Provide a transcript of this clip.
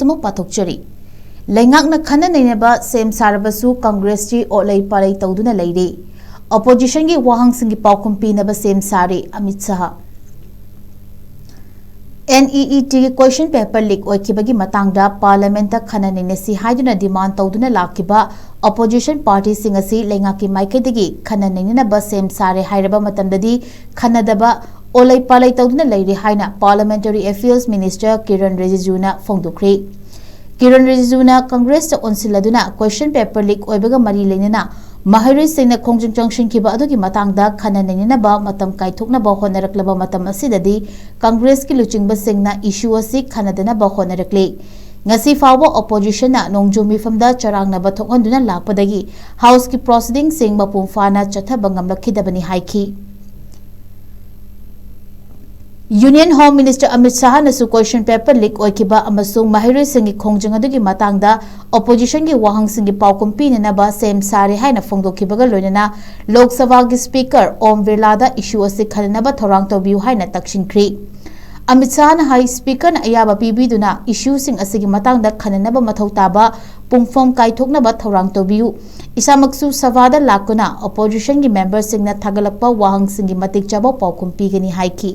Samuk Pathokchari Leingakna Khanna Neinanaba Sem Sarabasu Congress Chi Otlei Palei Touduna Leire'Opposition gi Wahang SINGI PAOKHUM PINABA Sem SARE AMIT SHAH NEET question paper leak oikibagi matangda parliament ta Khanna Neinanaba haiduna demand Touduna lakiba opposition party singasi Leingakki maikedagi Khanna Neinanaba Sem Sare hairaba matamdadi Khanadaba Otlei Palei Touduna Leire haina Parliamentary Affairs Minister Kiran Rijijuna phongdokre Kiran Rijijuna Congress ta onsiladuna question paper leak oibaga mari leinana Mahari Singna Khongjung Junction kiba adugi matangda Khanna Neinanaba matam kaithoknaba honaraklaba matam asidadi Congress ki luchingba singna issue asi Khannadanaba honarakle ngasi fawba opposition na nongjumi famda charangnaba thokhanduna lakpadagi house ki proceeding sing mapum fana chathaba ngamlakhidabani haiki Union Home Minister AMIT SHAH nasu question paper leak oikiba amasung mahiroi singi khongjang adugi matangda opposition gi Wahang singi PAOKHUM PINABA Sem Sare haina phongdokibaga loinana Lok Sabha gi speaker Om Birla da issue ase khanaba thorang tobiu haina takshingkhri AMIT SHAH na hai speaker na ayaba pibiduna issue sing asigi matangda khanaba mathau taba pungfom kaithoknaba thorang tobiu isamaksu savada lakuna opposition gi members sing na thagalakpa Wahang singi matik chaba PAOKHUM pigani haiki